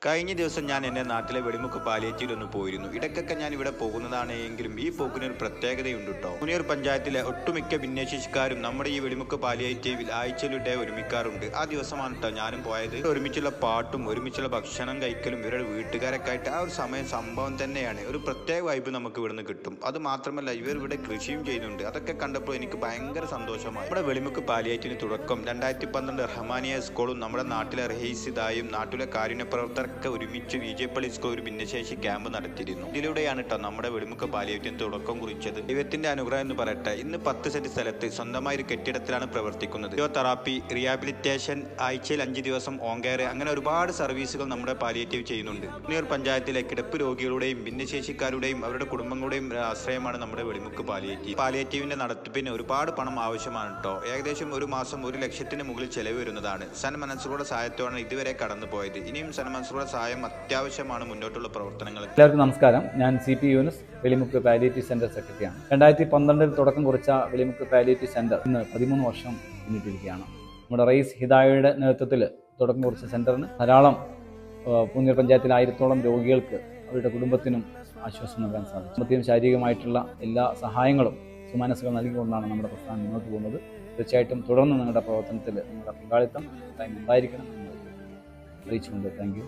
കഴിഞ്ഞ ദിവസം ഞാൻ എൻ്റെ നാട്ടിലെ വെടിമുക്ക് പാലിയേറ്റീവിലൊന്ന് പോയിരുന്നു. ഇടയ്ക്കൊക്കെ ഞാൻ ഇവിടെ പോകുന്നതാണ് എങ്കിലും ഈ പോക്കിനൊരു പ്രത്യേകതയുണ്ട് കേട്ടോ. മുനിയൂർ പഞ്ചായത്തിലെ ഒട്ടുമിക്ക ഭിന്നശേഷിക്കാരും നമ്മുടെ ഈ വെടിമുക്ക് പാലിയേറ്റീവിൽ ആഴ്ചയിലൂടെ ഒരുമിക്കാറുണ്ട്. ആ ദിവസമാണ് കേട്ടോ ഞാനും പോയത്. ഒരുമിച്ചുള്ള പാട്ടും ഒരുമിച്ചുള്ള ഭക്ഷണം കഴിക്കലും ഇവരുടെ വീട്ടുകാരൊക്കെ ആയിട്ട് ആ ഒരു സംഭവം തന്നെയാണ്. ഒരു പ്രത്യേക വൈബ് നമുക്ക് ഇവിടുന്ന് കിട്ടും. അത് മാത്രമല്ല ഇവർ ഇവിടെ കൃഷിയും ചെയ്യുന്നുണ്ട്. അതൊക്കെ കണ്ടപ്പോൾ എനിക്ക് ഭയങ്കര സന്തോഷമായി. നമ്മുടെ വെടിമുക്ക് പാലിയേറ്റീവിന് തുടക്കം 2012 റഹ്മാനിയ സ്കൂളും നമ്മുടെ നാട്ടിലെ റഹീസിദായും നാട്ടിലെ കാരുണ്യ പ്രവർത്തകർ ഒരുമിച്ച് വിജയപ്പള്ളി സ്കൂൾ ഒരു ഭിന്നശേഷി ക്യാമ്പ് നടത്തിയിരുന്നു. ഇതിലൂടെയാണ് കേട്ടോ നമ്മുടെ വെടിമുക്ക് പാലിയേറ്റീവിന് തുടക്കം കുറിച്ചത്. ദൈവത്തിന്റെ അനുഗ്രഹം എന്ന് പറയട്ടെ. ഇന്ന് 10 സെന്റ് സ്ഥലത്ത് സ്വന്തമായ ഒരു കെട്ടിടത്തിലാണ് പ്രവർത്തിക്കുന്നത്. ഫിസിയോതെറാപ്പി, റീഹാബിലിറ്റേഷൻ, ആഴ്ചയിൽ 5 ദിവസം ഓൺ കെയർ, അങ്ങനെ ഒരുപാട് സർവീസുകൾ നമ്മുടെ പാലിയേറ്റീവ് ചെയ്യുന്നുണ്ട്. മുനിയൂർ പഞ്ചായത്തിലെ കിടപ്പ് രോഗികളുടെയും ഭിന്നശേഷിക്കാരുടെയും അവരുടെ കുടുംബങ്ങളുടെയും ആശ്രയമാണ് നമ്മുടെ വെടിമുക്ക് പാലിയേറ്റീവ്. പാലിയേറ്റീവിന്റെ നടത്തിപ്പിന് ഒരുപാട് പണം ആവശ്യമാണ് കേട്ടോ. ഏകദേശം ഒരു മാസം 1 ലക്ഷത്തിന് മുകളിൽ ചെലവ് വരുന്നതാണ്. സന്മനസ്സുകളുടെ സഹായത്തോടെ ഇതുവരെ കടന്നുപോയത്. ഇനിയും സന്മനസ്സുകളുടെ സഹായം അത്യാവശ്യമാണ് മുന്നോട്ടുള്ള പ്രവർത്തനങ്ങൾ. എല്ലാവർക്കും നമസ്കാരം. ഞാൻ CP Yunus, Velimukku palliative centre സെക്രട്ടറിയാണ്. 2012 തുടക്കം കുറിച്ച വെളിമുക്ക് പാലിയേറ്റീവ് സെന്റർ ഇന്ന് 13 വർഷം പിന്നിട്ടിരിക്കുകയാണ്. നമ്മുടെ റയീസ് ഹിദായയുടെ നേതൃത്വത്തിൽ തുടക്കം കുറിച്ച സെന്ററിന് ധാരാളം മുനിയൂർ പഞ്ചായത്തിലെ 1000-ഓളം രോഗികൾക്ക് അവരുടെ കുടുംബത്തിനും ആശ്വാസം നൽകാൻ സാധിച്ചു. സാമ്പത്തികം ശാരീരികമായിട്ടുള്ള എല്ലാ സഹായങ്ങളും സുമനസ്സുകൾ നൽകിക്കൊണ്ടാണ് നമ്മുടെ പ്രസ്ഥാനം മുന്നോട്ട് പോകുന്നത്. തീർച്ചയായിട്ടും തുടർന്ന് നിങ്ങളുടെ പ്രവർത്തനത്തിൽ നിങ്ങളുടെ പങ്കാളിത്തം ഉണ്ടായിരിക്കണം എന്ന് അറിയിച്ചുകൊണ്ട് താങ്ക് യു.